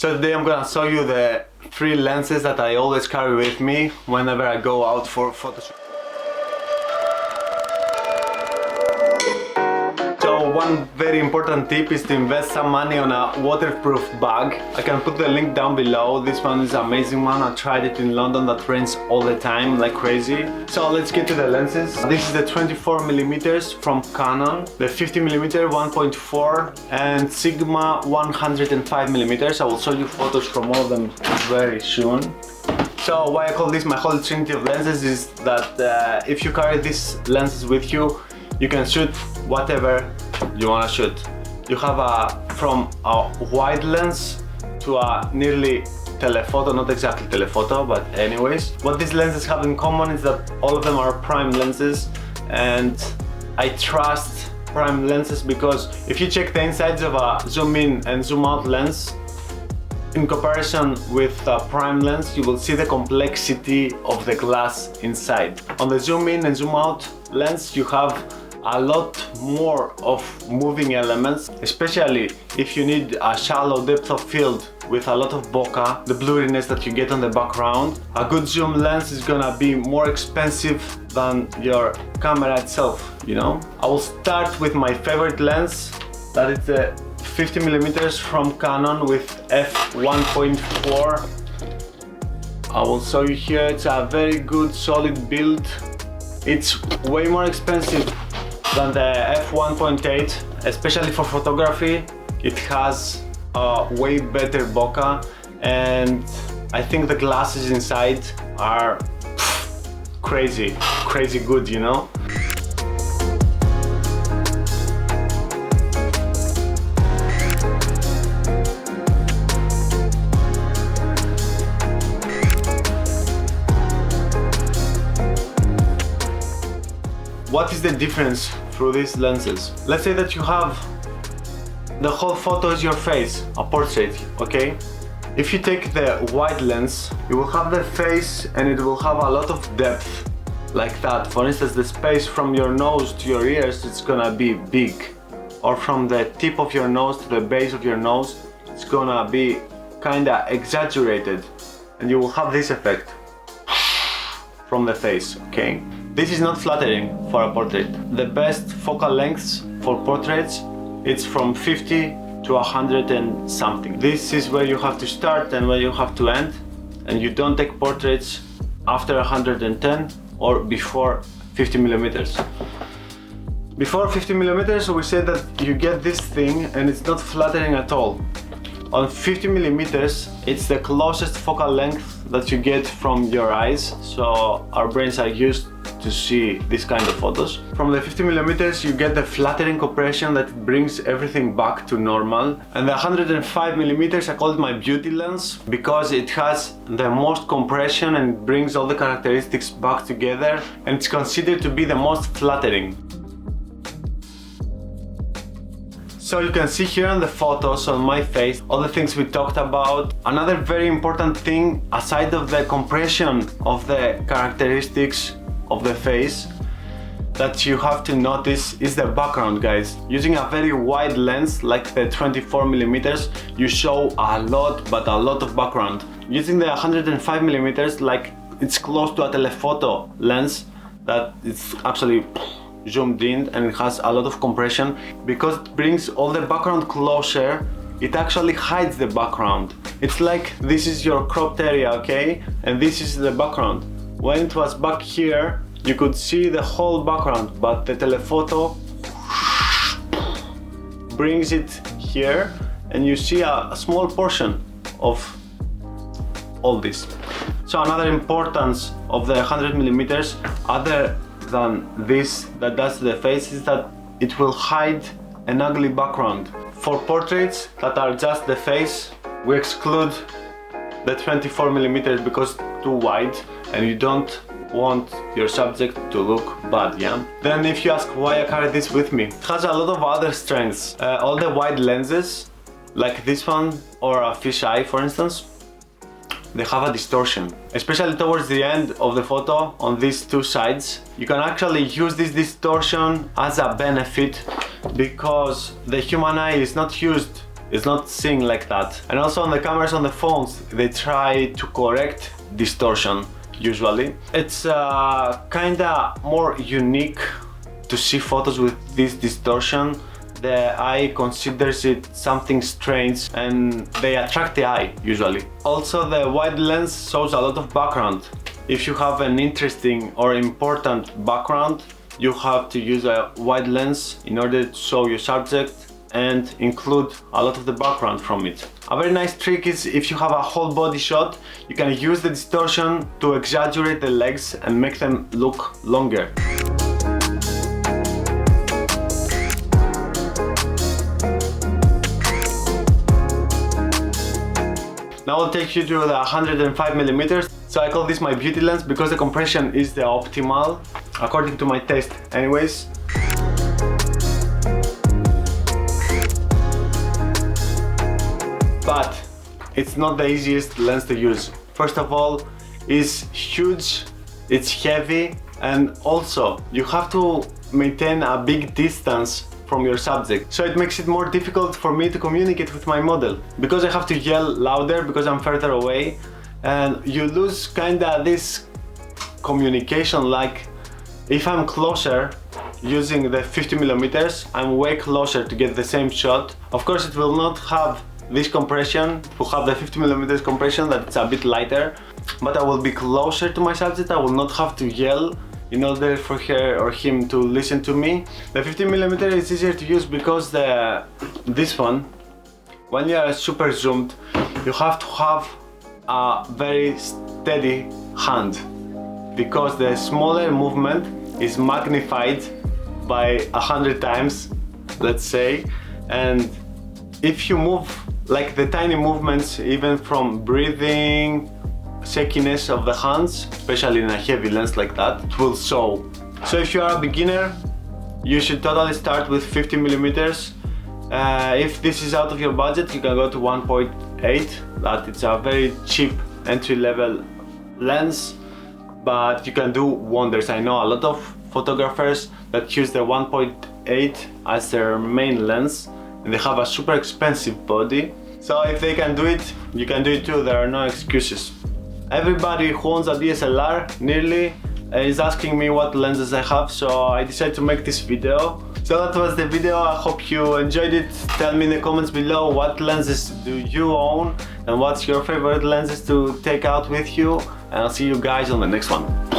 So today I'm gonna show you the 3 lenses that I always carry with me whenever I go out for photoshoot. So one very important tip is to invest some money on a waterproof bag. I can put the link down below. This one is an amazing one. I tried it in London, that rains all the time like crazy. So let's get to the lenses. This is the 24mm from Canon, the 50mm 1.4 and Sigma 105mm. I will show you photos from all of them very soon. So why I call this my Holy Trinity of lenses is that if you carry these lenses with you, you can shoot whatever you want to shoot. You have from a wide lens to a nearly telephoto, not exactly telephoto, but anyways. What these lenses have in common is that all of them are prime lenses, and I trust prime lenses because if you check the insides of a zoom in and zoom out lens, in comparison with a prime lens, you will see the complexity of the glass inside. On the zoom in and zoom out lens, you have a lot more of moving elements, especially if you need a shallow depth of field with a lot of bokeh, the blurriness that you get on the background. A good zoom lens is gonna be more expensive than your camera itself, you know? I will start with my favorite lens, that is the 50mm from Canon with f1.4. I will show you here. It's a very good solid build. It's way more expensive than the f1.8, especially for photography. It has a way better bokeh, and I think the glasses inside are crazy good, you know? What is the difference through these lenses? Let's say that you have the whole photo is your face, a portrait, okay? If you take the wide lens, you will have the face and it will have a lot of depth like that. For instance, the space from your nose to your ears, it's gonna be big. Or from the tip of your nose to the base of your nose, it's gonna be kinda exaggerated. And you will have this effect from the face, okay? This is not flattering for a portrait. The best focal lengths for portraits, it's from 50 to 100 and something. This is where you have to start and where you have to end, and you don't take portraits after 110 or before 50mm. Before 50mm, we say that you get this thing and it's not flattering at all. On 50mm, it's the closest focal length that you get from your eyes, so our brains are used to see this kind of photos. From the 50mm, you get the flattering compression that brings everything back to normal. And the 105mm, I call it my beauty lens because it has the most compression and brings all the characteristics back together, and it's considered to be the most flattering. So you can see here on the photos on my face all the things we talked about. Another very important thing, aside of the compression of the characteristics of the face, that you have to notice is the background, guys. Using a very wide lens like the 24mm, you show a lot, but a lot of background. Using the 105mm, like it's close to a telephoto lens that it's actually zoomed in and it has a lot of compression. Because it brings all the background closer, it actually hides the background. It's like this is your cropped area, okay? And this is the background. When it was back here, you could see the whole background, but the telephoto brings it here and you see a small portion of all this. So another importance of the 100mm, other than this that does the face, is that it will hide an ugly background. For portraits that are just the face, we exclude the 24mm because it's too wide and you don't want your subject to look bad, yeah? Then if you ask why I carry this with me, it has a lot of other strengths. All the wide lenses, like this one or a fisheye for instance, they have a distortion. Especially towards the end of the photo on these two sides, you can actually use this distortion as a benefit because the human eye is not used it's not seeing like that. And also on the cameras on the phones, they try to correct distortion usually. It's kinda more unique to see photos with this distortion. The eye considers it something strange and they attract the eye usually. Also, the wide lens shows a lot of background. If you have an interesting or important background, you have to use a wide lens in order to show your subject and include a lot of the background from it. A very nice trick is if you have a whole body shot, you can use the distortion to exaggerate the legs and make them look longer. Now I'll take you to the 105mm. So I call this my beauty lens because the compression is the optimal, according to my taste anyways. But it's not the easiest lens to use. First of all, it's huge, it's heavy, and also you have to maintain a big distance from your subject. So it makes it more difficult for me to communicate with my model because I have to yell louder because I'm further away, and you lose kinda this communication. Like if I'm closer using the 50mm, I'm way closer to get the same shot. Of course it will not have this compression, to have the 50mm compression, that it's a bit lighter, but I will be closer to my subject. I will not have to yell in order for her or him to listen to me. The 50mm is easier to use because this one, when you are super zoomed, you have to have a very steady hand because the smaller movement is magnified by 100 times, let's say, and if you move like the tiny movements, even from breathing, shakiness of the hands, especially in a heavy lens like that, it will show. So if you are a beginner, you should totally start with 50mm. If this is out of your budget, you can go to 1.8. That it's a very cheap entry-level lens, but you can do wonders. I know a lot of photographers that use the 1.8 as their main lens, and they have a super expensive body. So if they can do it, you can do it too. There are no excuses. Everybody who owns a DSLR nearly is asking me what lenses I have, so I decided to make this video. So that was the video. I hope you enjoyed it. Tell me in the comments below what lenses do you own and what's your favorite lenses to take out with you, and I'll see you guys on the next one.